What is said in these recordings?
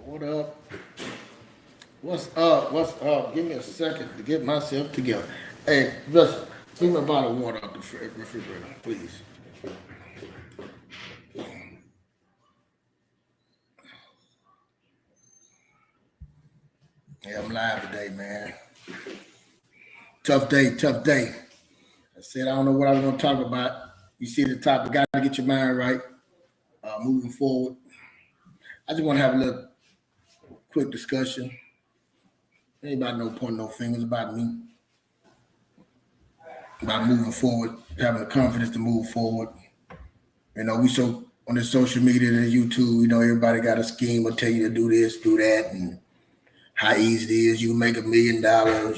What up? What's up? What's up? Give me a second to get myself together. Hey, listen, bring me a bottle of water out the refrigerator, please. Yeah, I'm live today, man. Tough day, tough day. I said I don't know what I was going to talk about. You see the topic, got to get your mind right. Moving forward, I just want to have a little quick discussion. Anybody no point no fingers about me, about moving forward, having the confidence to move forward. We so on the social media and YouTube, everybody got a scheme will tell you to do this, do that, and how easy it is. You can make $1 million,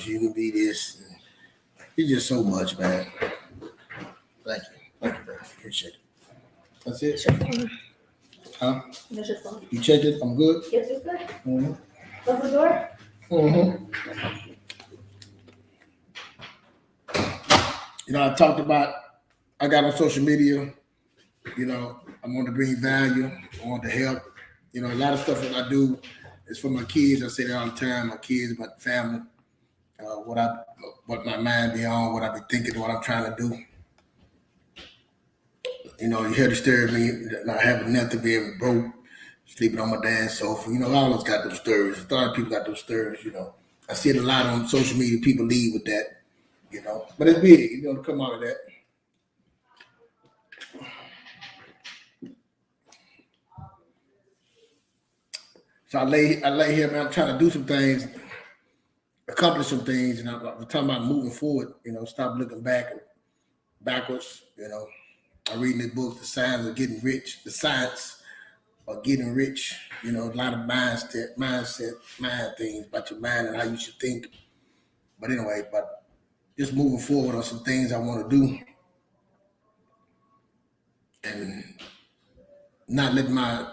you can be this. It's just so much, man. Thank you. Thank you, man. Appreciate it. That's it. Huh? That's your phone. You checked it? I'm good? Yes, it's good. Mm-hmm. Close the door. Mm-hmm. I talked about, I got on social media, I want to bring value, I want to help. A lot of stuff that I do is for my kids. I say that all the time, my kids, my family, what my mind be on, what I be thinking, what I'm trying to do. You hear the story of me not having nothing, being broke, sleeping on my dad's sofa. I always got those stories. A lot of people got those stories, I see it a lot on social media. People leave with that, But it's big, to come out of that. So I lay here, man. I'm trying to do some things, accomplish some things, and I'm talking about moving forward. Stop looking backwards. I'm reading the book, The Science of Getting Rich, The Science of Getting Rich. A lot of mind things about your mind and how you should think. But anyway, just moving forward on some things I want to do, and not letting my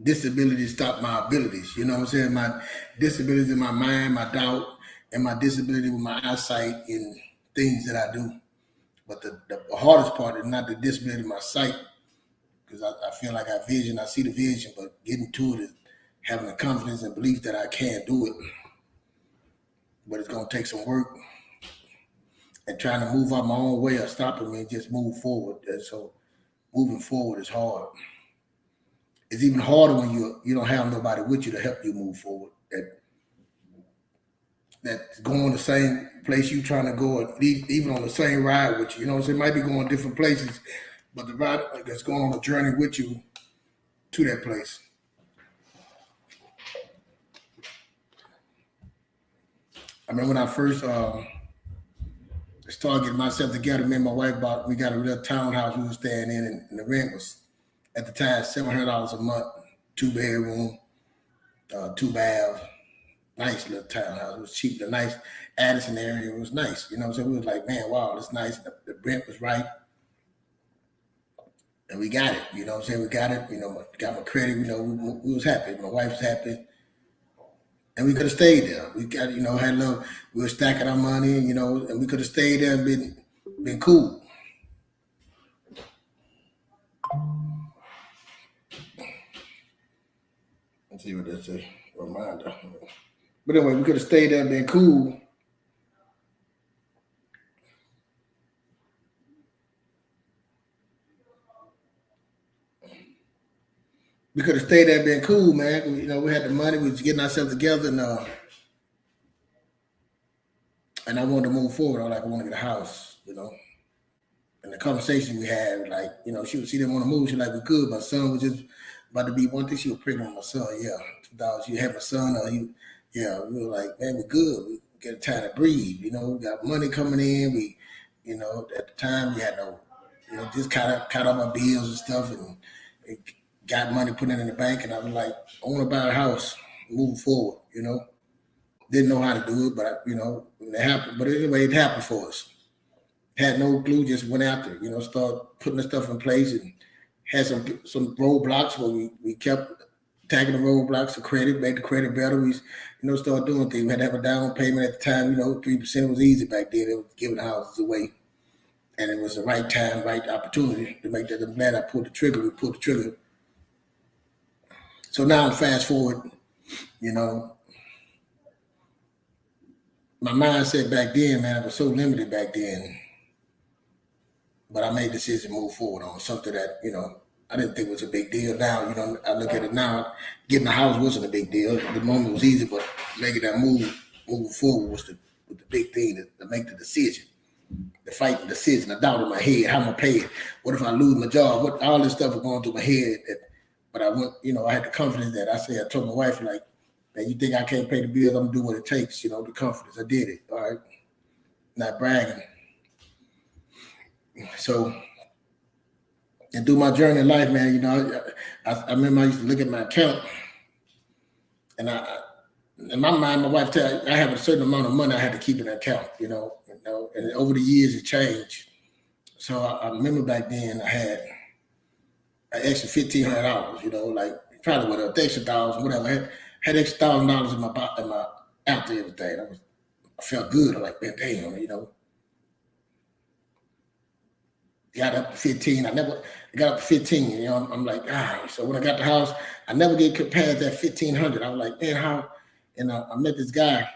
disability stop my abilities. You know what I'm saying? My disability in my mind, my doubt, and my disability with my eyesight in things that I do. But the hardest part is not the disability of my sight, because I feel like I vision, I see the vision, but getting to it is having the confidence and belief that I can do it. But it's going to take some work and trying to move out my own way of stopping me and just move forward. And so moving forward is hard. It's even harder when you don't have nobody with you to help you move forward. That's going the same place you trying to go, even on the same ride with you. So it might be going different places, but the ride that's going on a journey with you to that place. I remember when I first started getting myself together, me and my wife we got a real townhouse we were staying in, and the rent was at the time $700 a month, 2-bedroom, 2 baths. Nice little townhouse. It was cheap. The nice Addison area. It was nice. So we was like, man, wow, that's nice. The rent was right. And we got it. We got it. Got my credit. We was happy. My wife was happy. And we could have stayed there. We got, had a little, we were stacking our money, and we could have stayed there and been cool. Let's see what that's a reminder. But anyway, we could have stayed there and been cool. We could have stayed there and been cool, man. We had the money. We was getting ourselves together, and I wanted to move forward. I want to get a house, And the conversation we had, she didn't want to move. She like, we could. My son was just about to be one thing. She was pregnant with my son. Yeah, $2. You had my son. Yeah. We were like, man, we're good. We get time to breathe. We got money coming in. We, at the time we had no, just cut out my bills and stuff, and got money put in the bank. And I was like, I want to buy a house, move forward. Didn't know how to do it, but it happened. But anyway, it happened for us. Had no clue, just went after it, start putting the stuff in place, and had some roadblocks where we kept tagging the roadblocks of credit, made the credit better. We, started doing things. We had to have a down payment at the time, 3% was easy back then. It was giving houses away. And it was the right time, right opportunity to make that. I'm glad I pulled the trigger. We pulled the trigger. So now I'm fast forward. You know, my mindset back then, man, it was so limited back then. But I made the decision to move forward on something that, I didn't think was a big deal. Now, I look at it now, getting a house wasn't a big deal. The moment was easy, but making that moving forward was the big thing to make the decision. The fight, the decision, the doubt in my head, how am I gonna pay it? What if I lose my job? What all this stuff was going through my head. But I went, I had the confidence that I told my wife, like, man, you think I can't pay the bills? I'm gonna do what it takes, the confidence. I did it. All right. Not bragging. So, and through my journey in life, man, I remember I used to look at my account, and in my mind, my wife tell I have a certain amount of money I had to keep in the account, and over the years it changed. So I remember back then I had an extra $1,500, like probably whatever, extra $1,000, whatever. I had extra $1,000 in my after everything. I felt good. I'm like, man, damn, got up to 15. I got up to 15. I'm like, So when I got the house, I never get past that 1,500. I was like, man, how? And I met this guy,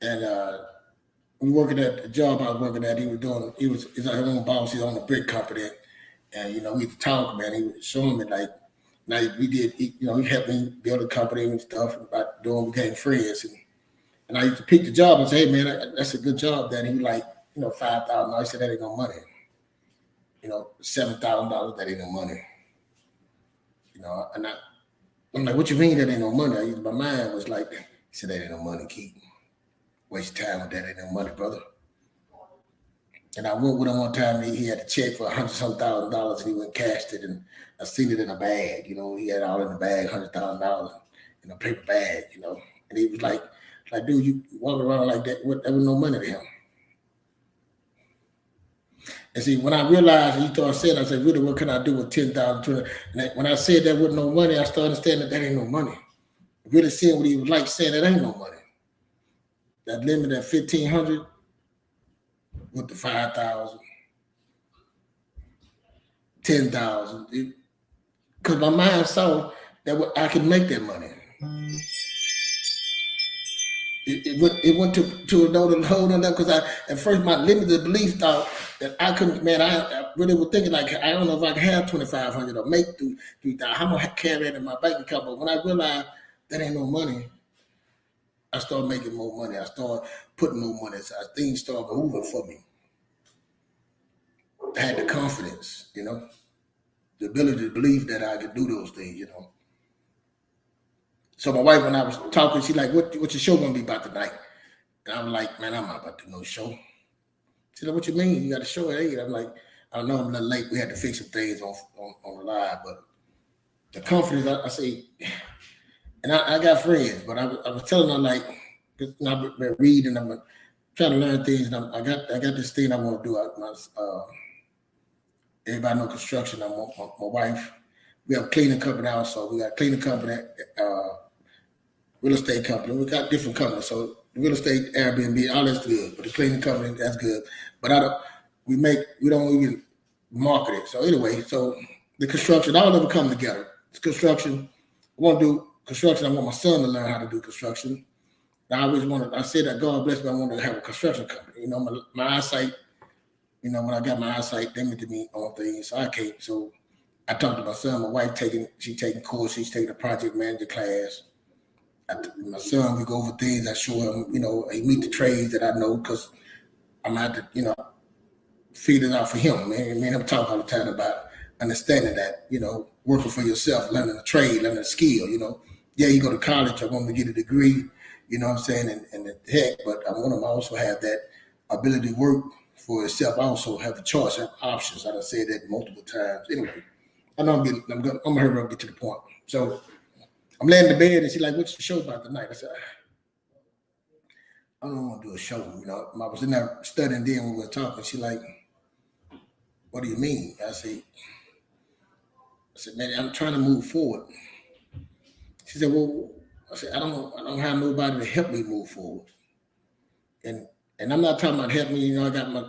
and we working at the job I was working at. He's his own boss. He's on the brick company, and we used to talk, man. He was showing me like, now we did. He helped me build a company and stuff. About doing, we became friends, and I used to pick the job and say, hey, man, that's a good job. That he like, $5,000. I said that ain't no money. $7,000. That ain't no money. And I'm like, what you mean that ain't no money? My mind was like, he said that ain't no money, Keith. Waste your time with that, ain't no money, brother. And I went with him one time. He had a check for $100,000, and he went and cashed it, and I seen it in a bag. He had all in the bag, $100,000 in a paper bag. And he was like, dude, you walking around like that? There was no money to him. And see, when I realized, he started saying, I said, really, what can I do with $10,000? And when I said that with no money, I started understanding that ain't no money. Really seeing what he was like, saying that ain't no money. That limit at 1,500 with the 5,000, 10,000. Because my mind saw that I could make that money. It went to another whole level, because at first my limited belief thought that I couldn't, man, I really was thinking like, I don't know if I can have 2,500 or make 3,000. How am I carry that in my bank account? But when I realized that ain't no money, I started making more money. I started putting more money aside. Things started moving for me. I had the confidence, the ability to believe that I could do those things, So my wife, when I was talking, she like, what your show gonna be about tonight? And I was like, man, I'm not about to do no show. She like, what you mean? You got a show at 8? I'm like, I don't know, I'm a little late. We had to fix some things on the live, but the confidence, I say, and I got friends, but I was telling her, like, I've been reading, I'm trying to learn things, and I got this thing I want to do. Everybody know construction. I'm my wife. We have a cleaning company also. We got a cleaning company, real estate company. We got different companies. So the real estate, Airbnb, all that's good. But the cleaning company, that's good. But we don't even market it. So anyway, so the construction, all of it come together. It's construction. I want to do construction. I want my son to learn how to do construction. I said that God bless me, I wanted to have a construction company. My eyesight, when I got my eyesight limited me on things, so I can't. So I talked to my son, my wife she's taking courses, she's taking a project manager class. My son, we go over things, I show him, he meet the trades that I know, because I'm out to, feed it out for him. Man, I'm talking all the time about understanding that, working for yourself, learning a trade, learning a skill, Yeah, you go to college, I want to get a degree, what I'm saying, and the heck, but I want him to also have that ability to work for itself. I also have a choice, have options. I done said that multiple times. Anyway, I know I'm gonna hurry up and get to the point. So I'm laying in the bed, and she's like, what's the show about tonight? I said, I don't want to do a show. I was in there studying then when we were talking. She like, what do you mean? I said, man, I'm trying to move forward. She said, well, I said, I don't have nobody to help me move forward. And I'm not talking about help me, I got my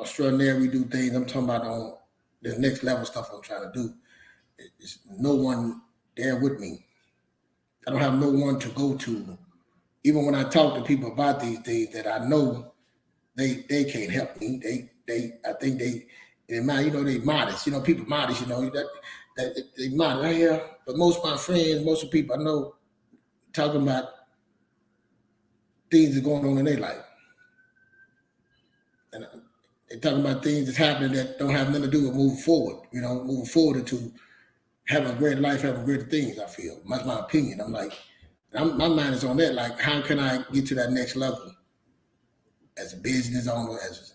extraordinary, we do things. I'm talking about on this next level stuff I'm trying to do. It's no one there with me. I don't have no one to go to. Even when I talk to people about these things that I know they can't help me. I think they mind, they modest. People modest, that they modest. Yeah. But most of my friends, most of the people I know talking about things that's going on in their life. And they're talking about things that's happening that don't have nothing to do with moving forward, moving forward into having a great life, having greater things, I feel. That's my opinion. I'm like, my mind is on that. Like, how can I get to that next level as a business owner, as,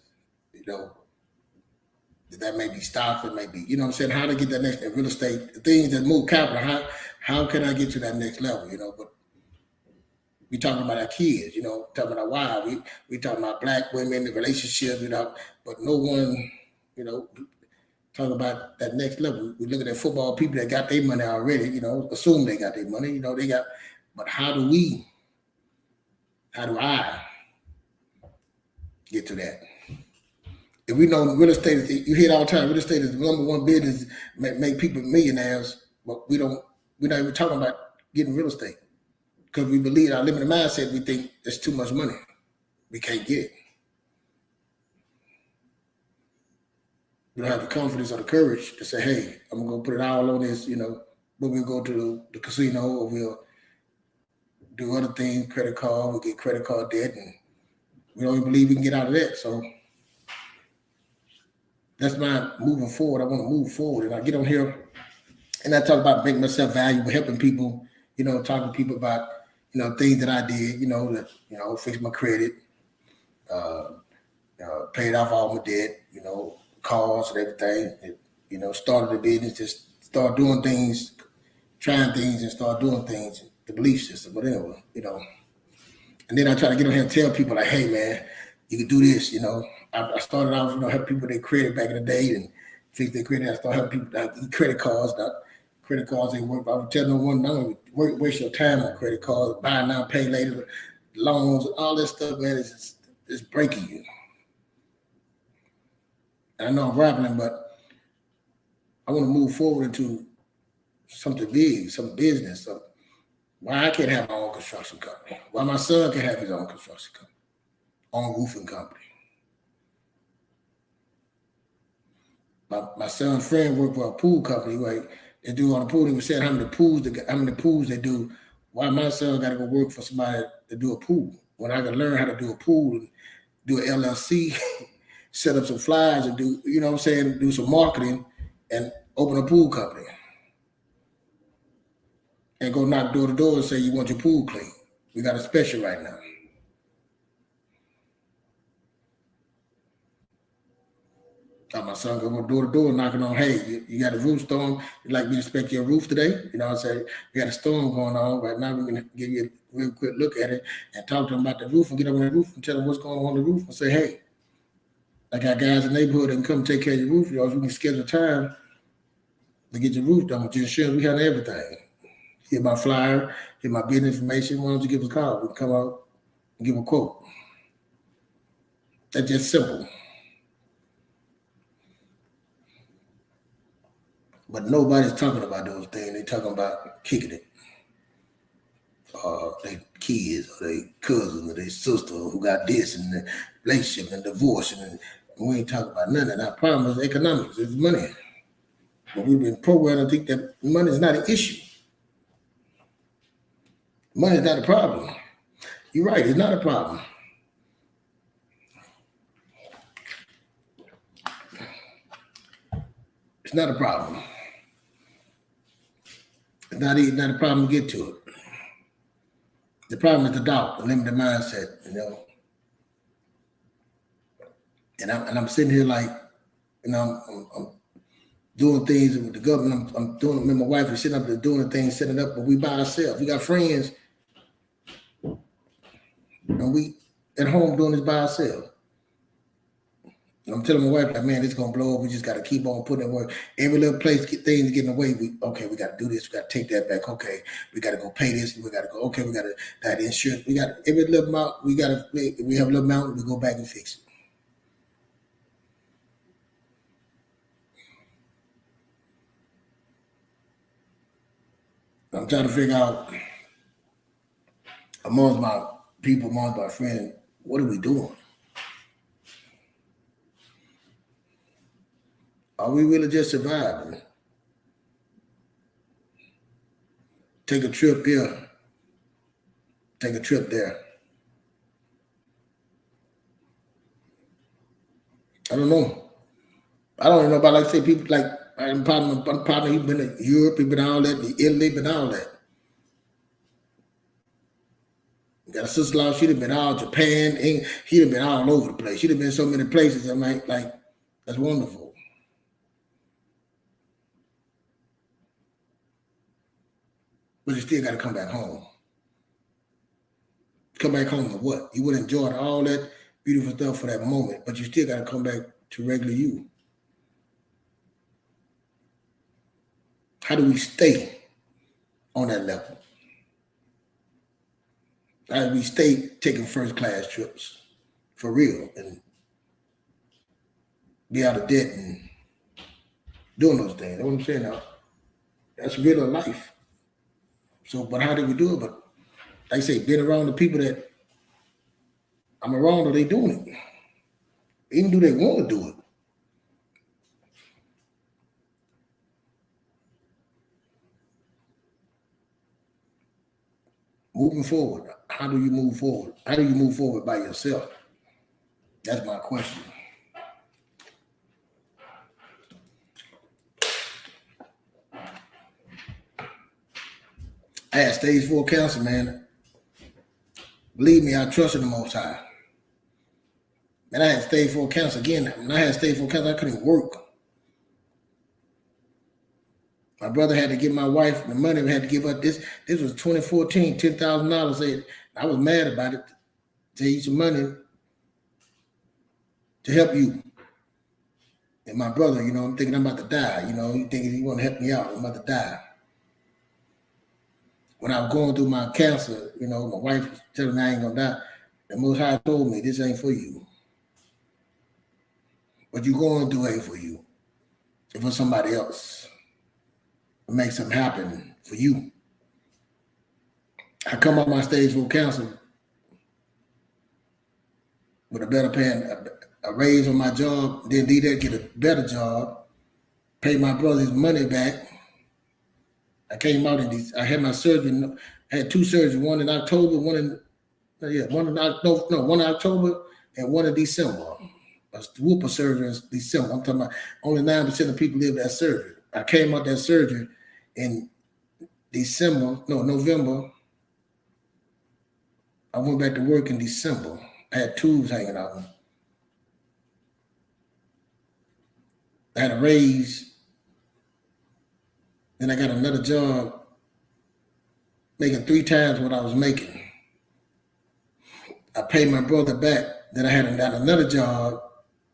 that may be stocks, it may be, what I'm saying, how to get that next real estate, the things that move capital, how can I get to that next level, but we talking about our kids, talking about our wives, we talking about black women, the relationship, but no one, talking about that next level. We look at that football people that got their money already, assume they got their money, but how do I get to that? If we know real estate, you hear it all the time, real estate is the number one business, make people millionaires, but we're not even talking about getting real estate because we believe our limited mindset, we think there's too much money. We can't get it. We don't have the confidence or the courage to say, hey, I'm going to put it all on this, but we'll go to the casino or we'll do other things, credit card, we'll get credit card debt, and we don't even believe we can get out of that. So that's my moving forward. I want to move forward. And I get on here and I talk about making myself valuable, helping people, talking to people about, things that I did, fix my credit, paid off all my debt, cars and everything, started a business, just start doing things, trying things and start doing things, the belief system, whatever, And then I try to get on here and tell people like, hey man, you can do this, I started off, helping people with their credit back in the day and fix their credit. I started helping people like credit cards. Credit cards ain't work. I would tell no one, don't waste your time on credit cards, buy now, pay later, loans, all this stuff, man, it's breaking you. And I know I'm rambling, but I want to move forward into something big, some business. Why I can't have my own construction company? Why my son can have his own construction company, own roofing company? My son's friend worked for a pool company, right? They do on the pool. He was saying how many pools they do. Why my son got to go work for somebody to do a pool when I can learn how to do a pool, and do an LLC, set up some flyers and do, do some marketing and open a pool company and go knock door to door and say you want your pool clean. We got a special right now. My son go door to door knocking on, hey, you got a roof storm. You'd like me to inspect your roof today? I say, we got a storm going on right now. We're going to give you a real quick look at it and talk to them about the roof and get up on the roof and tell them what's going on the roof and say, hey, I got guys in the neighborhood that can come take care of your roof. We can schedule time to get your roof done with your insurance. We have everything. Get my flyer, get my business information. Why don't you give us a call? We can come out and give a quote. That's just simple. But nobody's talking about those things. They're talking about kicking it. Their kids or their cousin or their sister who got this and the relationship and divorce. And we ain't talking about none of that. Our problem is economics. It's money. But we've been programmed to think that money is not an issue. Money is not a problem. You're right. It's not a problem. It's not a problem. It's not a problem to get to it. The problem is the doubt, the limited mindset, And I'm sitting here like, I'm doing things with the government. I'm doing it with my wife. We're sitting up there doing the things, setting it up, but we by ourselves. We got friends, and we at home doing this by ourselves. And I'm telling my wife, like, man, it's gonna blow up. We just gotta keep on putting in work. Every little place, things get in the way. We gotta do this. We gotta take that back. Okay, we gotta go pay this. We gotta go. Okay, we gotta that insurance. We got every little amount. We have a little amount. We go back and fix it. I'm trying to figure out amongst my people, amongst my friends, what are we doing? Are we really just surviving? Take a trip here, take a trip there. I don't know. I don't even know about, like I say, people like my partner, he's been to Europe, he's been all that, Italy, been all that. Got a sister-in-law, she'd have been all Japan, she'd have been all over the place. She'd have been so many places. I'm like, that's wonderful. But you still got to come back home. Come back home to what? You would enjoy all that beautiful stuff for that moment, but you still got to come back to regular you. How do we stay on that level? How do we stay taking first-class trips for real and be out of debt and doing those things? That's what I'm saying now. That's real life. So, but how do we do it? But like I say, being around the people that I'm around, are they doing it? Even do they want to do it? Moving forward, how do you move forward? How do you move forward by yourself? That's my question. I had stage 4 cancer, man. Believe me, I trusted the Most High. And I had stage 4 cancer again. When I had stage 4 cancer, I couldn't work. My brother had to give my wife the money. We had to give her this. This was 2014, $10,000. I was mad about it. To use some money to help you. And my brother, I'm thinking I'm about to die. You thinking you want to help me out. I'm about to die. When I was going through my cancer, my wife was telling me I ain't gonna die. The Most High told me this ain't for you. What you going through ain't for you. It's for somebody else. It makes something happen for you. I come up my stage 4 cancer with a better paying, a raise on my job, then did that, get a better job, pay my brother his money back. I came out and I had my surgery. I had 2 surgeries, one in October, one in October and one in December. A whooper surgery in December. I'm talking about only 9% of people live that surgery. I came out that surgery in November. I went back to work in December. I had tubes hanging out. I had a raise. Then I got another job making 3 times what I was making. I paid my brother back. Then I had got another job.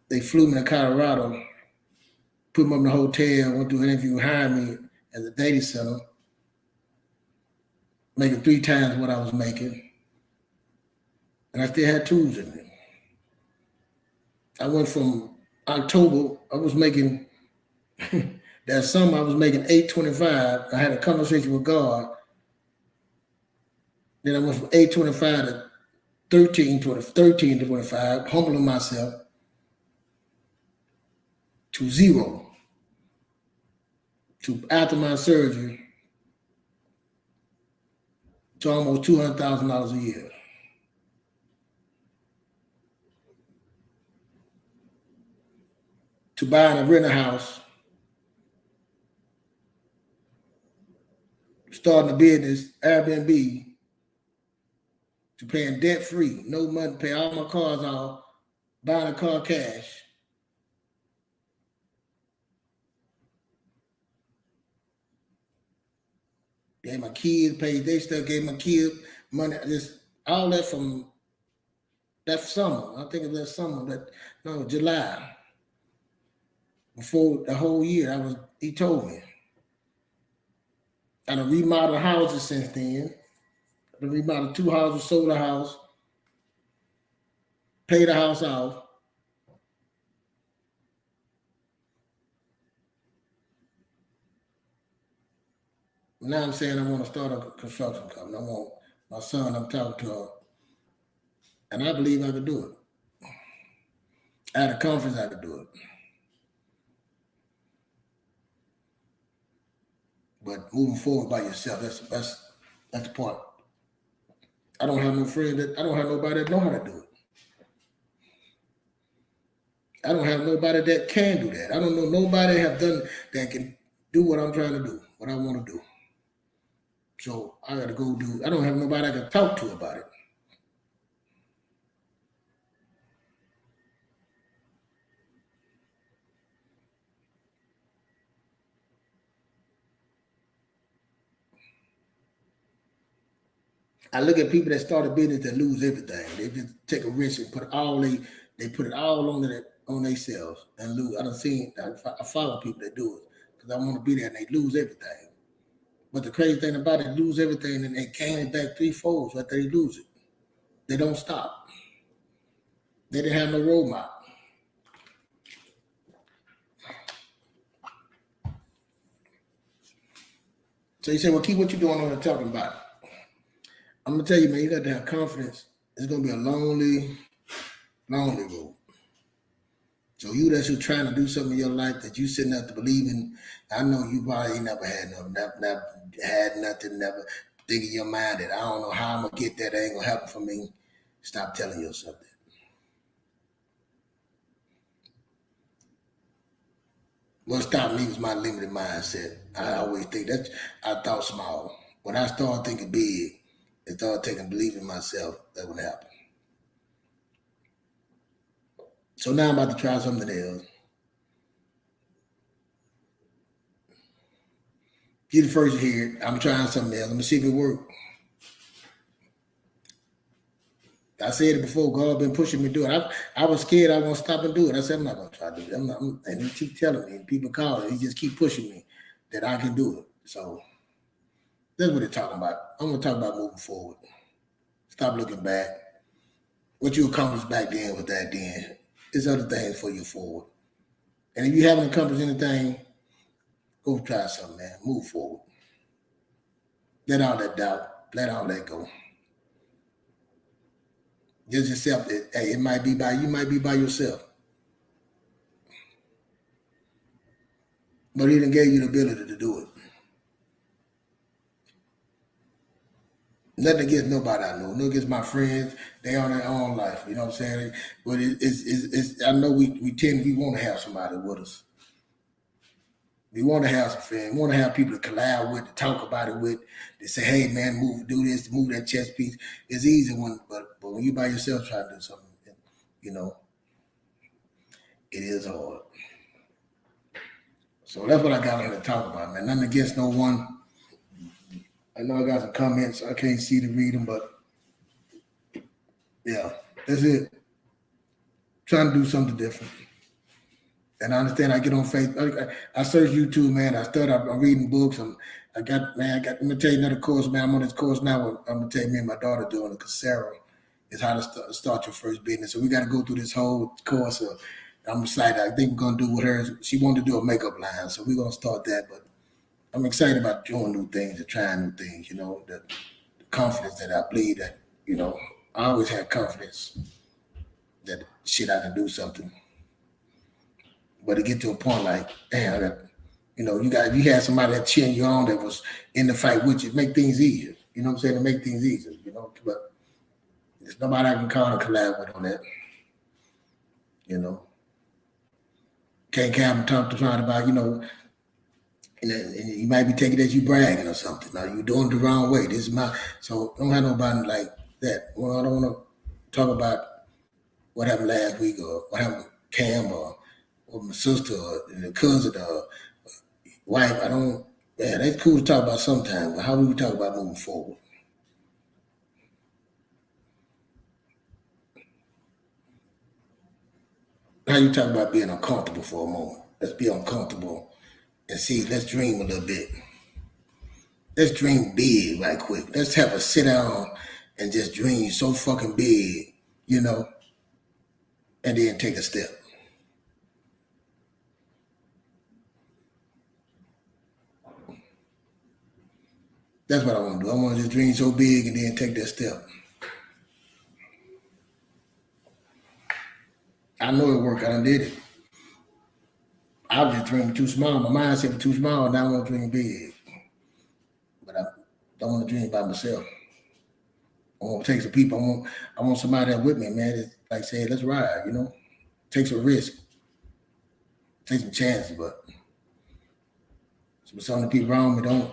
They flew me to Colorado, put me up in the hotel, went through an interview, hired me at the data center, making 3 times what I was making. And I still had tools in me. I went from October, I was making, that summer I was making $825. I had a conversation with God. Then I went from $825 to $1325, humbling myself to zero. To after my surgery, to almost $200,000 a year. To buying a rental house, starting a business, Airbnb, to paying debt free, no money, pay all my cars off, buying a car cash. Gave my kids paid their stuff, gave my kids money, just all that from that summer. I think it was that summer, July. Before the whole year, he told me. I done remodeled houses since then. I done remodeled 2 houses, sold a house, paid a house off. Now I'm saying I want to start a construction company. I want my son, I'm talking to, and I believe I could do it. At a conference, I could do it. But moving forward by yourself, that's the part. I don't have no friend I don't have nobody that know how to do it. I don't have nobody that can do that. I don't know nobody have done that can do what I'm trying to do, what I want to do. So I got to go do. I don't have nobody I can talk to about it. I look at people that start a business that lose everything. They just take a risk and put it all on themselves and lose. I done seen. I follow people that do it because I want to be there and they lose everything. But the crazy thing about it, lose everything and they gain it back threefold after they lose it. They don't stop. They didn't have no roadmap. So you say, well, keep what you're doing on and talking about it. I'm gonna tell you, man, you got to have confidence. It's gonna be a lonely road. So you that's who trying to do something in your life that you sitting up to believe in, I know you probably ain't never had never had nothing, never think in your mind that I don't know how I'm gonna get that, ain't gonna happen for me. Stop telling yourself that. What stopped me was my limited mindset. I always think that I thought small. When I started thinking big and started taking belief in myself, that would happen. So now I'm about to try something else. You the first to hear it. I'm trying something else. I'm gonna see if it works. I said it before. God been pushing me to do it. I was scared I was gonna stop and do it. I said I'm not gonna try to do it. And he keep telling me. People call it. He just keep pushing me that I can do it. So that's what they're talking about. I'm gonna talk about moving forward. Stop looking back. What you accomplished back then with that then. There's other things for you forward. And if you haven't accomplished anything, go try something, man. Move forward. Let all that doubt. Let all that go. Just accept it. Hey, you might be by yourself. But he done gave you the ability to do it. Nothing against nobody I know. Nothing against my friends. They on their own life. You know what I'm saying? But it's I know we want to have somebody with us. We want to have some friends. We want to have people to collab with, to talk about it with, to say, hey man, do this, move that chess piece. It's easy but when you by yourself trying to do something, you know, it is hard. So that's what I got on to talk about, man. Nothing against no one. I know I got some comments. I can't see to read them, but yeah, that's it. Trying to do something different. And I understand I get on Facebook. I search YouTube, man. I'm reading books. Let me tell you another course, man. I'm on this course now. I'm going to tell you, me and my daughter doing it, Coursera is how to start your first business. So we got to go through this whole course. I'm excited. I think we're going to do with her. She wanted to do a makeup line. So we're going to start that. But I'm excited about doing new things and trying new things, you know, the confidence that I believe that, you know, I always had confidence that shit I can do something. But to get to a point like, damn, if you had somebody that cheering you on that was in the fight with you, make things easier. You know what I'm saying? To make things easier, you know. But there's nobody I can call and collab with on that. You know. Can't come and talk to trying about, you know, and you might be taking it as you bragging or something. Now you're doing it the wrong way. This is so don't have nobody like that. Well, I don't want to talk about what happened last week or what happened with Cam or my sister or the cousin or wife. That's cool to talk about sometimes, but how do we talk about moving forward? How you talk about being uncomfortable for a moment? Let's be uncomfortable and see, let's dream a little bit. Let's dream big right quick. Let's have a sit down and just dream so fucking big, you know, and then take a step. That's what I want to do. I want to just dream so big and then take that step. I know it worked. I done did it. I was just dreaming too small. My mindset was too small. Now I want to dream big. But I don't want to dream by myself. I want to take some people. I want somebody that with me, man. That's like say, let's ride, you know. Take some risk. Take some chances, but some of the people around me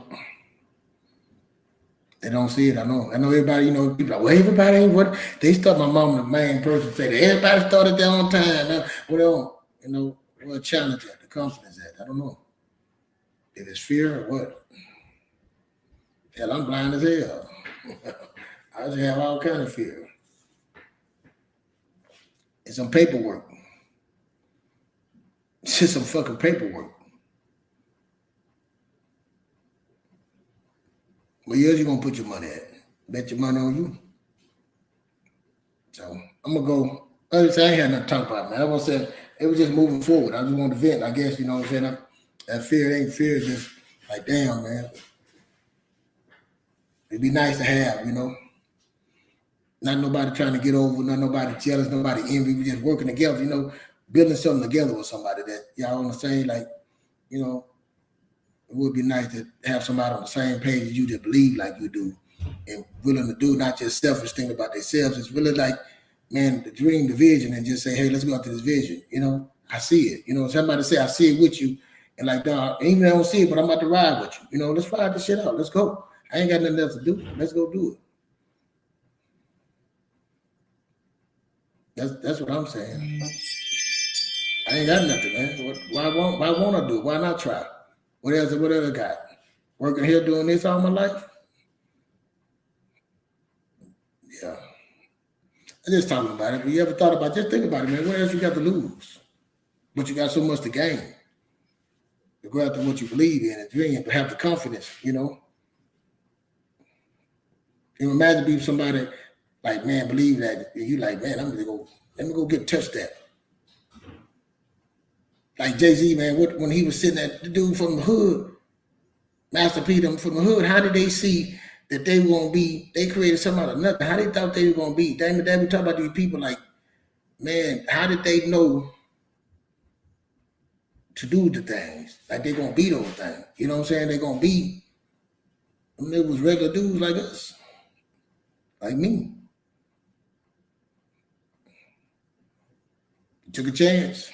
they don't see it. I know everybody, you know, people like, well, everybody ain't what they start my mom the main person say that everybody started their own time. Well, you know, what challenge at the confidence at? I don't know. If it's fear or what? Hell, I'm blind as hell. I just have all kind of fear. It's some paperwork. It's just some fucking paperwork. Where else you gonna put your money at? Bet your money on you. So I'm gonna go. I ain't had nothing to talk about, man. I was saying it was just moving forward. I just wanted to vent, I guess, you know what I'm saying? That fear ain't fear, it's just like damn, man. It'd be nice to have, you know. Not nobody trying to get over, not nobody jealous, nobody envy. We just working together, you know, building something together with somebody that y'all on the same, like, you know, it would be nice to have somebody on the same page as you that believe like you do and willing to do not just selfish thing about themselves. It's really like, man, the dream, the vision, and just say, hey, let's go after this vision. You know, I see it. You know, somebody say, I see it with you. And like, dog, even if I don't see it, but I'm about to ride with you. You know, let's ride this shit out. Let's go. I ain't got nothing else to do. Let's go do it. That's what I'm saying. I ain't got nothing, man. Why won't I do it? Why not try? What else I got? Working here doing this all my life? Yeah. I'm just talking about it. But you ever thought about it? Just think about it, man. What else you got to lose? But you got so much to gain. To go after what you believe in and dream, to have the confidence, you know. You know, imagine being somebody like, man, believe that, and you like, man, let me go get touch that. Like Jay-Z, man, when he was sitting at the dude from the hood, Master P them from the hood, how did they see that they were gonna be, they created something out of nothing? How they thought they were gonna be? Damn it, we talk about these people like, man, how did they know to do the things? Like they're gonna be those things. You know what I'm saying? They're gonna be, I mean, it was regular dudes like us. Like me. Took a chance.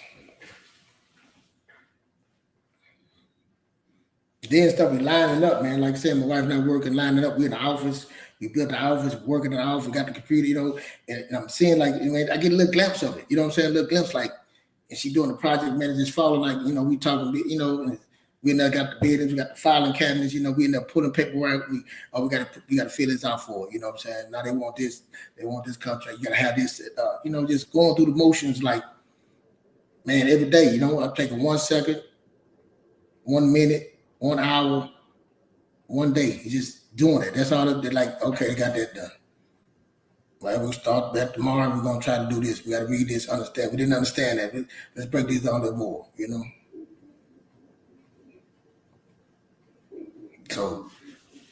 Then stuff we lining up, man. Like I said, my wife not working, lining up. We in the office. We built the office, working in the office, got the computer, you know, and I'm seeing like, you know, I get a little glimpse of it. You know what I'm saying? A little glimpse like, and she doing the project managers following, like, you know, we talking, you know, and we now got the buildings, we got the filing cabinets, you know, we end up pulling paperwork. We gotta fill this out for it, you know what I'm saying? Now they want this contract, you gotta have this, you know, just going through the motions like, man, every day, you know, I'm taking 1 second, 1 minute, 1 hour, 1 day, just doing it. That's all they're like, okay, got that done. Well, we start that tomorrow, we're gonna try to do this. We gotta read this, understand. We didn't understand that. Let's break this down a little more, you know. So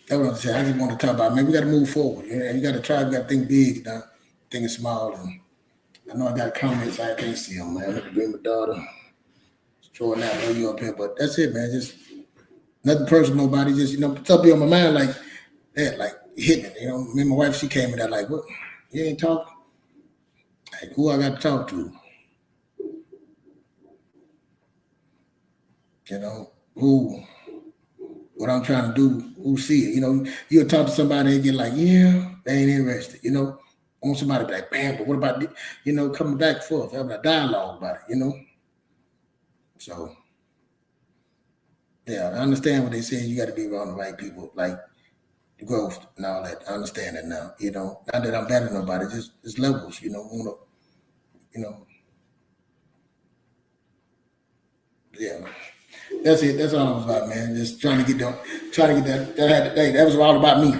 that's what I'm saying. I just want to talk about, man, we gotta move forward. You gotta try, we gotta think big, not thinking small. And I know I got comments, I can't see them, man. Let me bring my daughter. Throwing out you up here, but that's it, man. Just nothing personal, nobody. Just, you know, something on my mind like that, like hitting it. You know, me and my wife, she came in there like, what? You ain't talking? Like, who I got to talk to? You know, what I'm trying to do, who see it? You know, you'll talk to somebody and get like, yeah, they ain't interested. You know, I want somebody to be like, bam, but what about, you know, coming back and forth, having a dialogue about it, you know? So, yeah, I understand what they say. You got to be around the right people, like the growth and all that. I understand it now. You know, not that I'm better than nobody, just levels. You know, you know. Yeah, that's it. That's all it was about, man. Just trying to get that. That was all about me.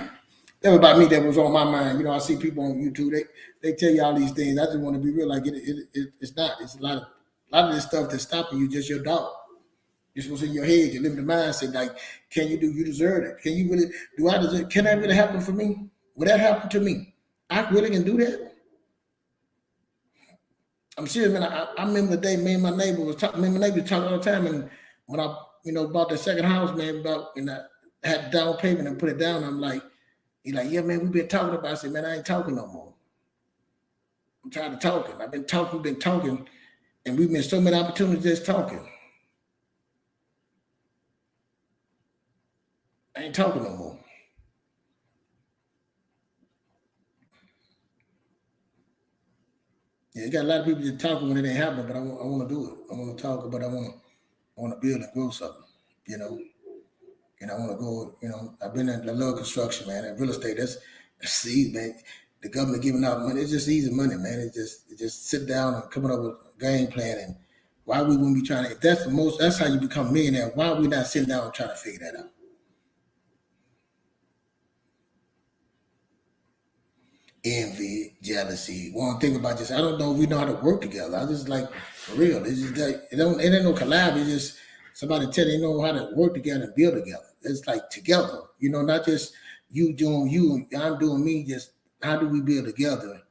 That was about me. That was on my mind. You know, I see people on YouTube. They tell you all these things. I just want to be real. Like it's not. It's a lot of this stuff that's stopping you. Just your dog. You're supposed to in your head, your limited mindset, like, can you do, you deserve it? Can you really, do I deserve, can that really happen for me? Would that happen to me? I really can do that? I'm serious, man. I remember the day me and my neighbor was talking, me and my neighbor was talking all the time, and when I, bought the second house, man, I had down payment and put it down, I'm like, he's like, yeah, man, we've been talking about it. I said, man, I ain't talking no more. I'm tired of talking. I've been talking, and we've been so many opportunities just talking. I ain't talking no more. Yeah, you got a lot of people just talking when it ain't happening, but I want to do it. I want to talk, but I want to build and grow something, you know. And I want to go, I've been in the love construction, man, and real estate. That's easy, man. The government giving out money, it's just easy money, man. It just sit down and coming up with a game plan. And why we wouldn't be trying to, if that's how you become a millionaire, why are we not sitting down and trying to figure that out? Envy, jealousy. One thing about this, I don't know if we know how to work together. I just like, for real, it's just like, it ain't no collab. It's just somebody telling you know how to work together and build together. It's like together, not just you doing you, I'm doing me. Just how do we build together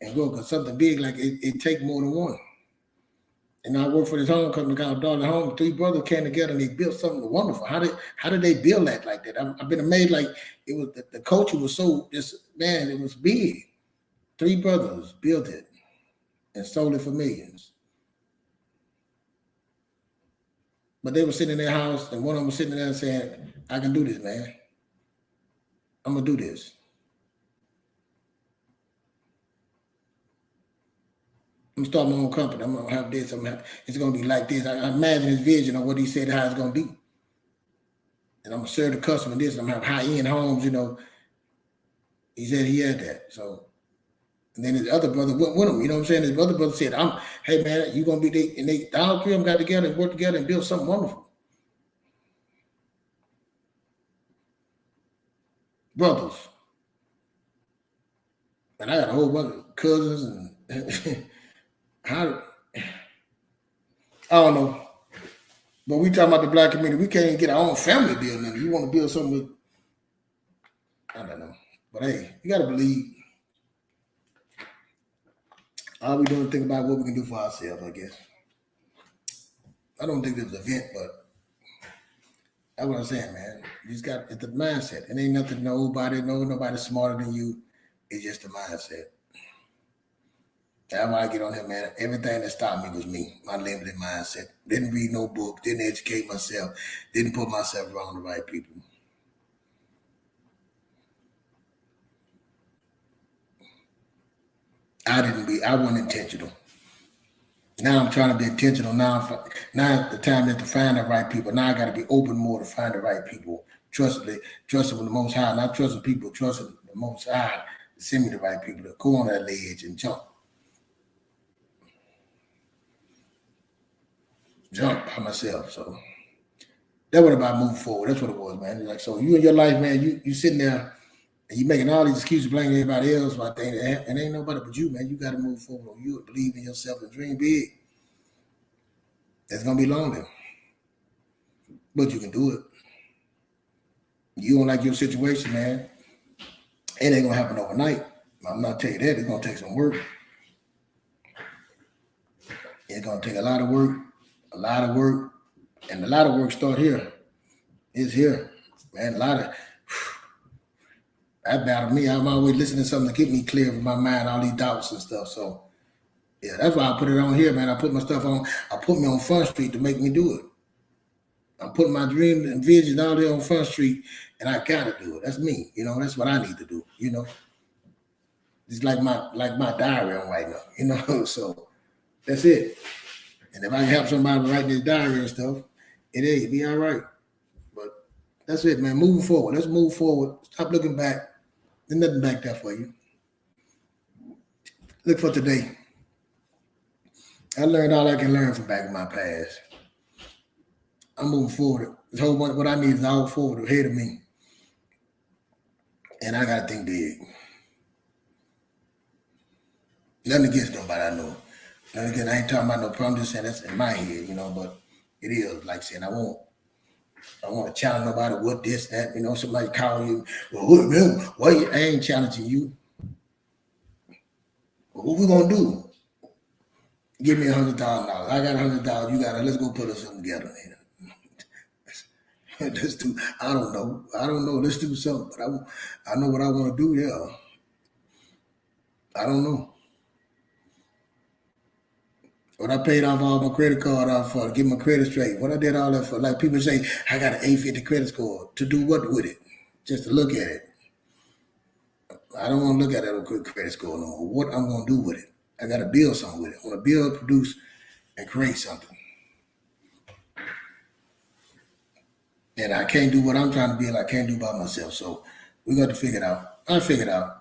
and grow? Because something big, like it take more than one. And I work for this home company called Darling Home. 3 brothers came together and they built something wonderful. How did they build that like that? I've been amazed. Like it was the culture was so just, man, it was big. 3 brothers built it and sold it for millions. But they were sitting in their house, and one of them was sitting there saying, I can do this, man. I'm going to do this. I'm going to start my own company. I'm going to have this. It's going to be like this. I imagine his vision of what he said, how it's going to be. And I'm going to serve the customer this. I'm going to have high-end homes, He said he had that. So, and then his other brother went with him. You know what I'm saying? His other brother said, hey, man, you going to be there. And all 3 of them got together and worked together and built something wonderful. Brothers. And I got a whole bunch of cousins and I don't know. But we talking about the black community. We can't even get our own family building. You want to build something with, I don't know. But hey, you got to believe. All we doing is think about what we can do for ourselves, I guess. I don't think there's an event, but that's what I'm saying, man. You just got, it's the mindset. It ain't nothing nobody smarter than you. It's just the mindset. That's why I get on here, man. Everything that stopped me was me, my limited mindset. Didn't read no book, didn't educate myself, didn't put myself around the right people. I wasn't intentional. Now I'm trying to be intentional. Now the time is to find the right people. Now I got to be open more to find the right people. Trusting with the Most High, not trusting people, trusting the Most High to send me the right people to go on that ledge and jump by myself. So that was about moving forward. That's what it was, man. Like, so you in your life, man, you sitting there and you making all these excuses, blaming everybody else. But I think it ain't nobody but you, man. You got to move forward. You believe in yourself and dream big. It's gonna be lonely, but you can do it. You don't like your situation, man. It ain't gonna happen overnight. I'm not telling you that. It's gonna take some work. It's gonna take a lot of work, and a lot of work start here. It's here, man. That battle me. I'm always listening to something to get me clear from my mind, all these doubts and stuff. So yeah, that's why I put it on here, man. I put my stuff on. I put me on Front Street to make me do it. I'm putting my dreams and visions out there on Front Street, and I gotta do it. That's me, That's what I need to do, It's like my diary I'm writing up, So that's it. And if I can help somebody write this diary and stuff, it'll be all right. But that's it, man. Moving forward. Let's move forward. Stop looking back. There's nothing back there for you. Look for today. I learned all I can learn from back in my past. I'm moving forward. This whole bunch, what I need is all forward ahead of me. And I gotta think big. Nothing against nobody I know. Nothing against, I ain't talking about no problem, just saying that's in my head, but It is like saying I want to challenge nobody what this, that, somebody call you, well, why I ain't challenging you. What we gonna do? Give me $100,000. I got $100,000. You got it. Let's go put us something together. Let's do. I don't know. Let's do something. But I know what I want to do. Yeah. I don't know. What I paid off all my credit card off for to get my credit straight. What I did all that for. Like people say, I got an 850 credit score. To do what with it? Just to look at it. I don't want to look at that quick credit score no more. What I'm going to do with it? I got to build something with it. I want to build, produce, and create something. And I can't do what I'm trying to build. I can't do by myself. So we got to figure it out. I figure it out.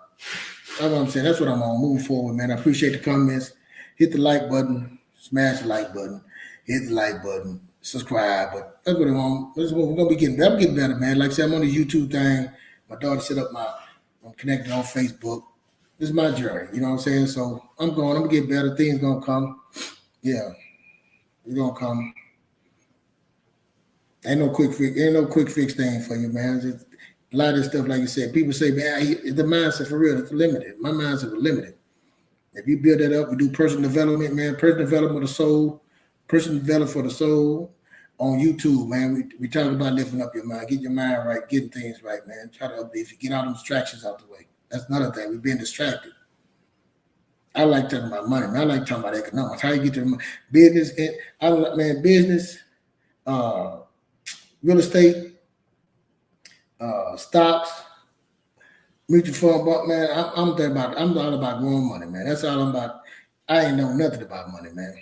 That's what I'm saying. That's what I'm on. Move forward, man. I appreciate the comments. Hit the like button. Smash the like button. Hit the like button. Subscribe. But that's what I'm on. That's what we're going to be getting better. I'm getting better, man. Like I said, I'm on the YouTube thing. My daughter set up I'm connected on Facebook. This is my journey. You know what I'm saying? So I'm going to get better. Things going to come. Yeah. It's going to come. Ain't no quick fix thing for you, man. Just a lot of this stuff, like you said, people say, man, the mindset for real, it's limited. My mindset was limited. If you build that up, we do personal development, man. Personal development of the soul, personal development for the soul on YouTube, man. We talk about lifting up your mind, getting your mind right, getting things right, man. Try to update, get all them distractions out the way. That's another thing. We've been distracted. I like talking about money, man. I like talking about economics. How you get to business, business, real estate, stocks, mutual fund, but man, I'm all about growing money, man. That's all I'm about. I ain't know nothing about money, man.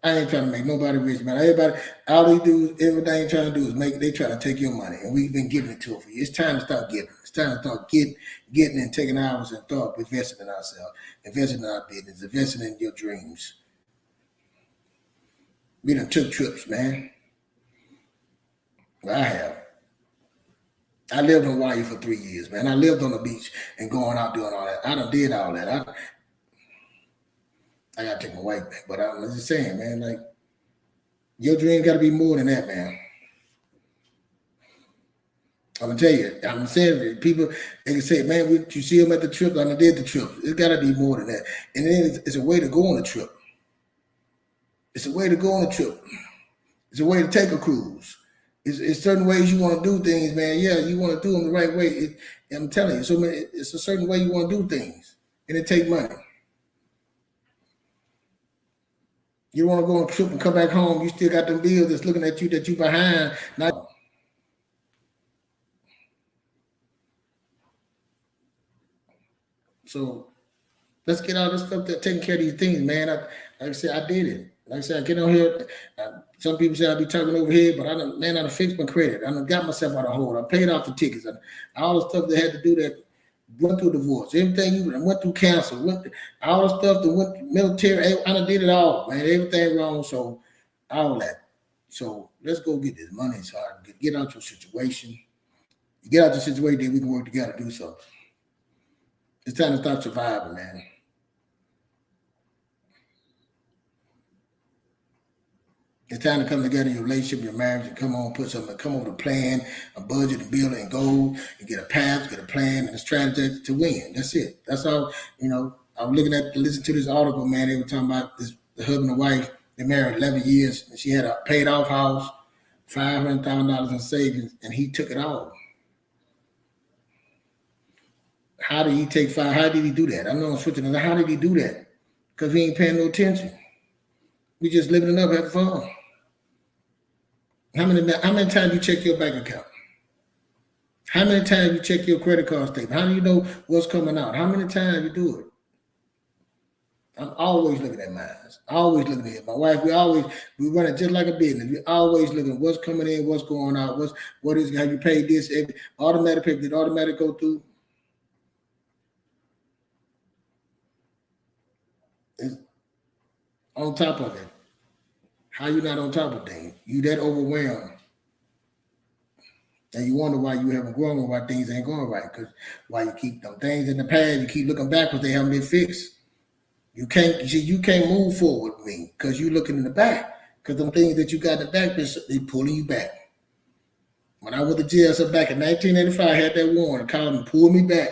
I ain't trying to make nobody rich, man. Everything trying to do is they trying to take your money, and we've been giving it to them for you. It's time to start giving. It's time to start getting and taking hours and start investing in ourselves, investing in our business, investing in your dreams. We done took trips, man. I have. I lived in Hawaii for 3 years, man. I lived on the beach and going out doing all that. I done did all that. I gotta take my wife back, but I'm just saying, man, like your dream gotta be more than that, man. I'm gonna tell you, I'm saying people they can say, man, you see them at the trip, I done did the trip. It's gotta be more than that. And then it's a way to go on a trip. It's a way to go on a trip. It's a way to take a cruise. It's certain ways you want to do things, man. Yeah, you want to do them the right way. I'm telling you, so it's a certain way you want to do things, and it takes money. You want to go on a trip and come back home, you still got them bills that's looking at you that you behind. Not so. Let's get all this stuff that taking care of these things, man. Like I said, I did it. Like I said, I get on here. Some people say I be talking over here, but I done fixed my credit. I done got myself out of hold. I paid off the tickets. All the stuff that had to do that went through divorce. Everything you went through cancer. All the stuff that went through military. I done did it all, man. Everything wrong. So all that. So let's go get this money so I can get out your situation. You get out your situation, then we can work together to do something. It's time to start surviving, man. It's time to come together in your relationship, your marriage, and come over with a plan, a budget, a bill, and goal, and get a path, get a plan, and a strategy to win. That's it. That's all. I was listening to this article, man. They were talking about the husband and wife. They married 11 years, and she had a paid off house, $500,000 in savings, and he took it all. How did he How did he do that? I know I'm switching. How did he do that? Because he ain't paying no attention. We just living it up, having fun. How many times you check your bank account? How many times you check your credit card statement? How do you know what's coming out? How many times you do it? I'm always looking at mine. Always looking at it. My wife, we run it just like a business. We always looking at what's coming in, what's going out, have you paid this? Automatic pay, did automatic go through? It's on top of it. How you not on top of things? You that overwhelmed. And you wonder why you haven't grown and why things ain't going right. Because why you keep them things in the past, you keep looking backwards, they haven't been fixed. You can't move forward with me because you're looking in the back. Because them things that you got in the back, they pulling you back. When I went to jail, so back in 1985, I had that warrant. Called and pulled me back.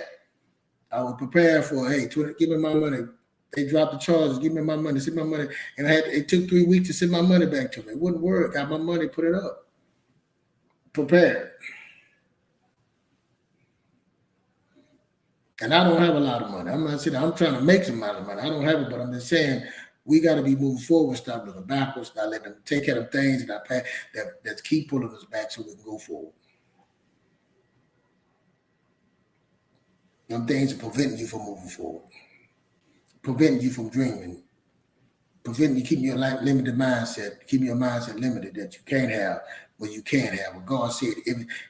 I was prepared for, hey, give me my money. They dropped the charges. Give me my money. Send my money. And it took 3 weeks to send my money back to me. It wouldn't work. Got my money, put it up. Prepared. And I don't have a lot of money. I'm not saying I'm trying to make some amount of money. I don't have it, but I'm just saying we got to be moving forward. Stop looking backwards. Not let them take care of things that keep pulling us back so we can go forward. Them things are preventing you from moving forward, preventing you from dreaming, preventing you keeping your life limited mindset, keeping your mindset limited that you can't have what you can have. When God said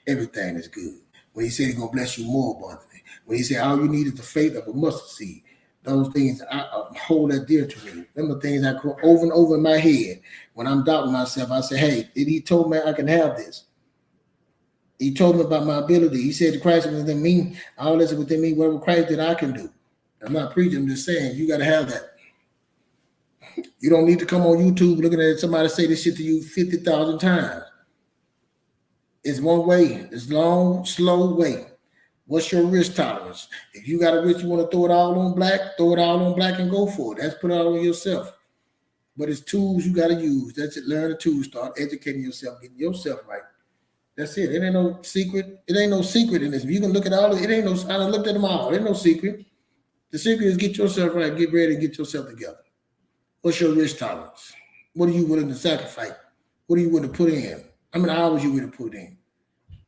everything is good. When he said he's going to bless you more abundantly. When he said all you need is the faith of a mustard seed. Those things, I hold that dear to me. Them are things I go over and over in my head. When I'm doubting myself, I say, hey, he told me I can have this. He told me about my ability. He said Christ was within me. All this is within me. Whatever Christ did, I can do. I'm not preaching. I'm just saying you got to have that. You don't need to come on YouTube looking at somebody say this shit to you 50,000 times. It's one way. It's long, slow way. What's your risk tolerance? If you got a risk, you want to throw it all on black, and go for it. That's put it all on yourself. But it's tools you got to use. That's it. Learn the tools. Start educating yourself, getting yourself right. That's it. It ain't no secret. It ain't no secret in this. If you can look at all of it, ain't no. I done looked at them all. It ain't no secret. The secret is get yourself right, get ready, and get yourself together. What's your risk tolerance? What are you willing to sacrifice? What are you willing to put in? How many hours you willing to put in?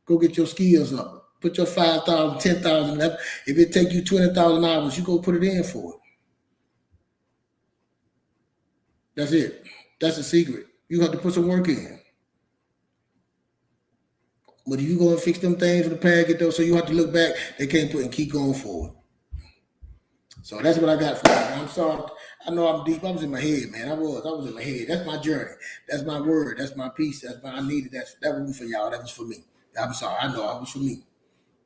Go get your skills up. Put your 5,000, 10,000 left. If it take you 20,000 hours, you go put it in for it. That's it. That's the secret. You have to put some work in. But if you go and fix them things in the past, get those, so you have to look back, they can't put and keep going forward. So that's what I got for you. I'm sorry. I know I'm deep. I was in my head, man. I was in my head. That's my journey. That's my word. That's my peace. I needed that. That wasn't for y'all. That was for me. I'm sorry. I know it was for me.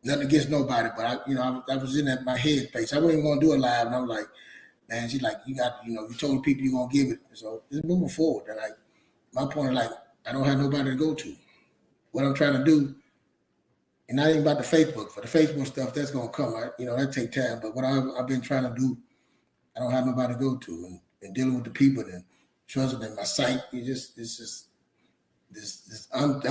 Nothing against nobody, but I was in my head space. I wasn't even gonna do it live, and I'm like, man, she's like, you told people you're gonna give it. So it's moving forward. And my point is I don't have nobody to go to. What I'm trying to do, and not even about the Facebook, for the Facebook stuff, that's gonna come. That take time. But what I've been trying to do, I don't have nobody to go to, and dealing with the people and trusting in my sight. I'm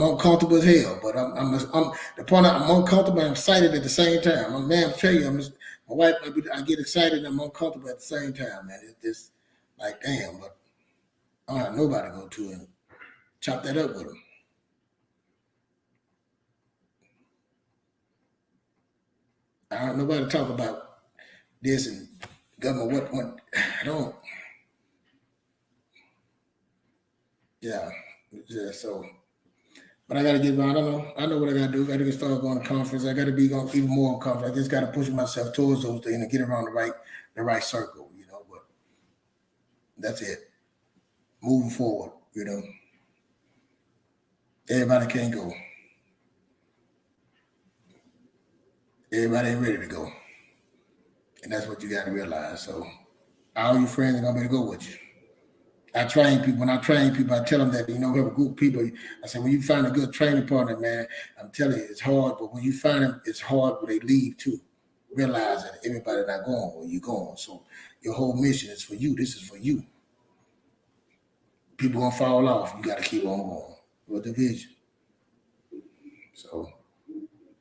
uncomfortable as hell, but I'm uncomfortable and I'm excited at the same time. I tell you, my wife, I get excited and I'm uncomfortable at the same time, man. It's just like, damn, but I don't have nobody to go to and chop that up with them. I don't have nobody to talk about this and government, what, I don't. Yeah, so. But I got to get around. I know what I got to do. I got to start going to conference. I got to be going even more conference. I just got to push myself towards those things and get around the right circle, But that's it. Moving forward, Everybody can't go. Everybody ain't ready to go. And that's what you got to realize. So all your friends are going to be able to go with you. I train people. When I train people, I tell them that, we have a group of people. I say, when you find a good training partner, man, I'm telling you, it's hard. But when you find them, it's hard when they leave too. Realize that everybody's not going where you're going. So your whole mission is for you. This is for you. People going to fall off. You got to keep on going with the vision. So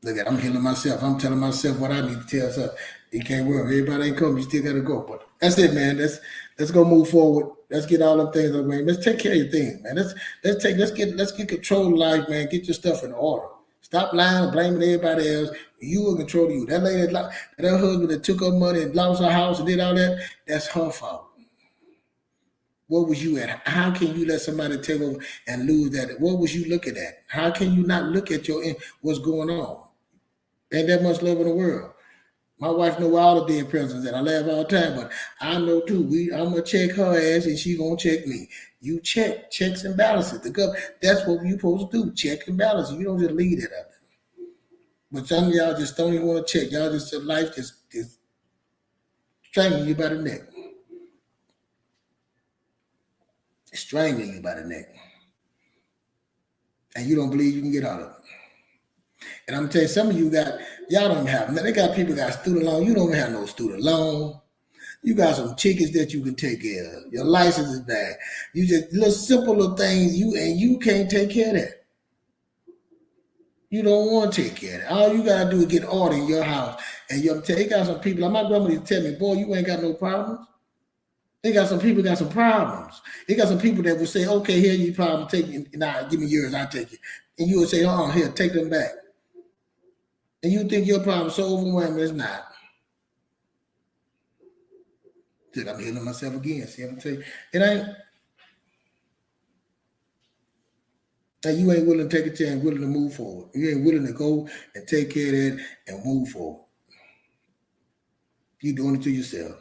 look at, I'm healing myself. I'm telling myself what I need to tell myself. You can't work. Everybody ain't coming. You still got to go. But that's it, man. Let's go move forward. Let's get all them things away. Let's take care of your things, man. Let's get control of life, man. Get your stuff in order. Stop lying and blaming everybody else. You will control you. That lady, that husband that took her money and lost her house and did all that, that's her fault. What was you at? How can you let somebody take over and lose that? What was you looking at? How can you not look at what's going on? Ain't that much love in the world. My wife know all the dead presidents, and I laugh all the time, but I know too. I'm gonna check her ass, and she gonna check me. You checks and balances. That's what you supposed to do. Check and balance. You don't just leave it up. But some of y'all just don't even want to check. Y'all just life just strangling you by the neck. strangling you by the neck. And you don't believe you can get out of it. And I'm gonna tell you, some of you y'all don't have, they got people got student loan. You don't have no student loan. You got some tickets that you can take care of. Your license is bad. You just little simple little things you can't take care of that. You don't want to take care of it. All you gotta do is get order in your house. And you got some people, like my grandmother used to tell me, boy, you ain't got no problems. They got some people got some problems. They got some people that will say, okay, here you problem, take it. Nah, give me yours, I'll take it. And you would say, oh, here, take them back. And you think your problem's so overwhelming, it's not. I'm healing myself again. See what I'm saying? It ain't. And you ain't willing to take a chance, willing to move forward. You ain't willing to go and take care of that and move forward. You doing it to yourself.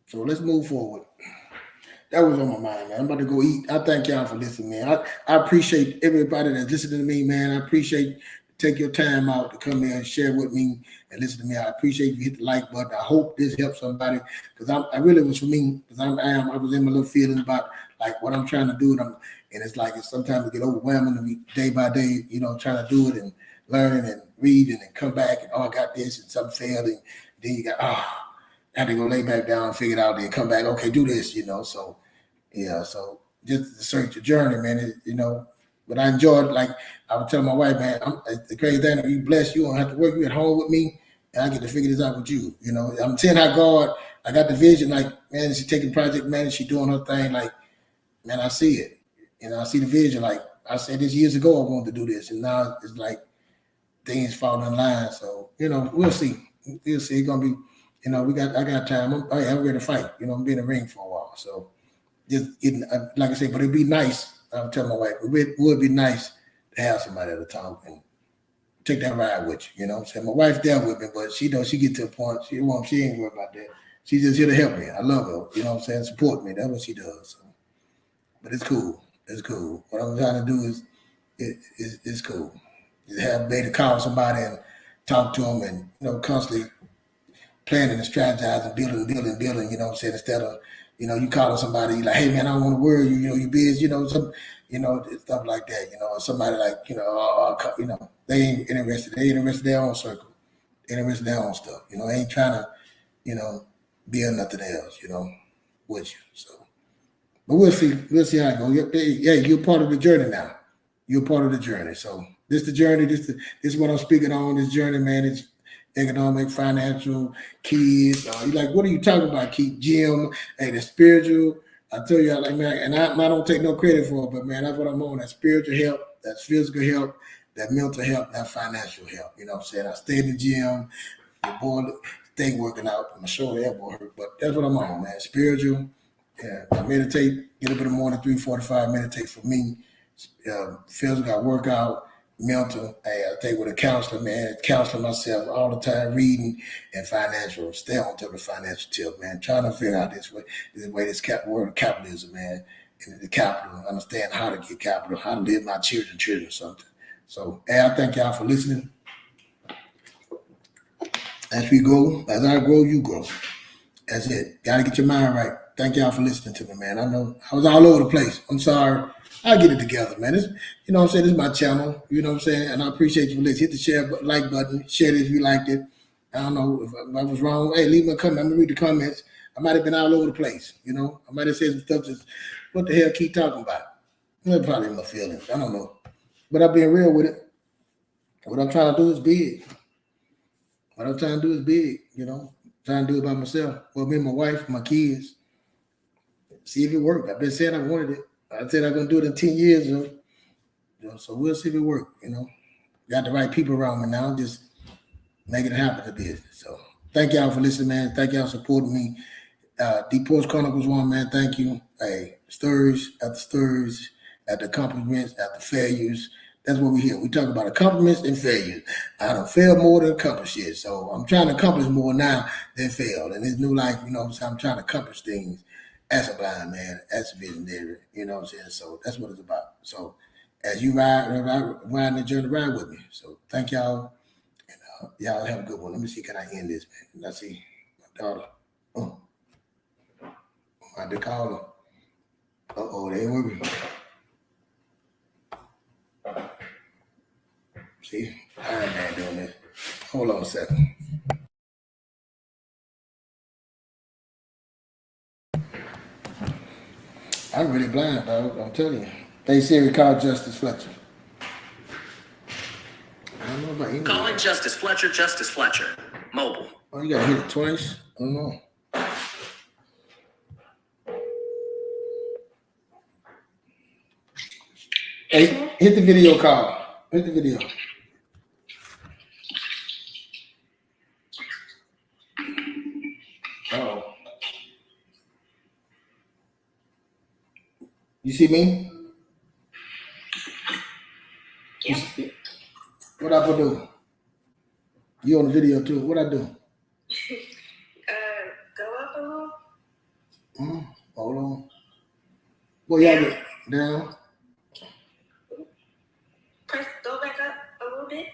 So let's move forward. That was on my mind, man. I'm about to go eat. I thank y'all for listening, man. I appreciate everybody that's listening to me, man. I appreciate take your time out to come here and share with me and listen to me. I appreciate you hit the like button. I hope this helps somebody because I really was for me because I was in my little feelings about like what I'm trying to do and it's like sometimes it get overwhelming to me day by day, trying to do it and learn and read and then come back and I got this and something failed and then you got I had to go lay back down and figure it out, then come back, okay, do this, so yeah, so just to search your journey, man, but I enjoyed, like I would tell my wife, man, the crazy thing, you blessed, you don't have to work, you at home with me, and I get to figure this out with you, I'm seeing how God, I got the vision, like, man, she taking project management, she doing her thing, like, man, I see it, I see the vision, like, I said this years ago, I wanted to do this, and now it's like, things falling in line, so, we'll see, it's gonna be, I got time, I'm ready to fight, I'm in the ring for a while, so, just getting, like I said, but it'd be nice. I'm telling my wife, it would be nice to have somebody to talk and take that ride with you. You know what I'm saying? My wife's there with me, but she knows she get to a point, she ain't worried about that. She's just here to help me. I love her, you know what I'm saying? Support me. That's what she does. So. But it's cool. It's cool. What I'm trying to do is, it's cool. Just have me to call somebody and talk to them and, constantly planning and strategizing, building, you know what I'm saying? Instead of, you calling somebody, you like, hey man, I don't want to worry you, you busy, stuff like that, or somebody like, they ain't interested. They ain't interested in their own circle. They ain't interested in their own stuff. They ain't trying to, build nothing else, with you. So, but we'll see how it goes. Yeah, you're part of the journey now. You're part of the journey. So this the journey. This is what I'm speaking on. This journey, man. It's economic, financial, kids. You like, what are you talking about? Keep gym, hey, the spiritual. I tell you, like, man, and I don't take no credit for it, but man, that's what I'm on. That spiritual help, that's physical help, that mental help, that financial help. You know what I'm saying? I stay in the gym, the boy stay working out. My shoulder elbow hurt, but that's what I'm on, man. Spiritual. Yeah, I meditate, get up in the morning, 3:45, meditate for me. Physical, I work out. Mental, I take with a counselor, man, counseling myself all the time, reading and financial, stay on top of the financial tip, man, trying to figure out this word of capitalism, man, and the capital, understand how to get capital, how to live my children or something. So, I thank y'all for listening. As we go, as I grow, you grow. That's it. Got to get your mind right. Thank y'all for listening to me, man. I know I was all over the place. I'm sorry. I'll get it together, man. This, you know what I'm saying? This is my channel. You know what I'm saying? And I appreciate you for listening. Hit the like button. Share it if you liked it. I don't know if I was wrong. Hey, leave me a comment. I'm going to read the comments. I might have been all over the place. I might have said some stuff just, what the hell keep talking about? Well, probably my feelings. I don't know. But I'm being real with it. What I'm trying to do is big. Trying to do it by myself. Well, me and my wife, my kids. See if it worked. I've been saying I wanted it. I said I'm going to do it in 10 years. So we'll see if it works. Got the right people around me now. Just making it happen to business. So thank y'all for listening, man. Thank y'all for supporting me. Deep Porch Chronicles 1, man. Thank you. Hey, stories after accomplishments, after failures. That's what we hear. We talk about accomplishments and failures. I don't fail more than accomplish it. So I'm trying to accomplish more now than fail. And this new life, so I'm trying to accomplish things as a blind man, as a visionary, you know what I'm saying? So that's what it's about. So as you ride the journey, ride with me. So thank y'all. And y'all have a good one. Let me see, can I end this, man? Let's see. My daughter. I had to call her. Uh-oh, they ain't working. See, Iron Man doing this. Hold on a second. I'm really blind, dog. I'm telling you. Hey Siri, call Justice Fletcher. I don't know about any. Calling Justice Fletcher. Mobile. Oh, you gotta hit it twice? I don't know. Hey, hit the video call. Hit the video. Oh. You see me? Yeah. What I do? You on the video too. What I do? Go up a little. Hold on. Well, yeah, get down. Go back up a little bit.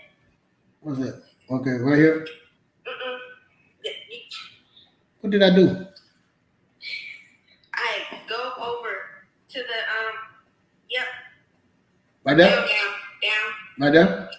What's that? Okay, right here. Yeah, What did I do? I go over to the Yep. Right there? Down. Right there?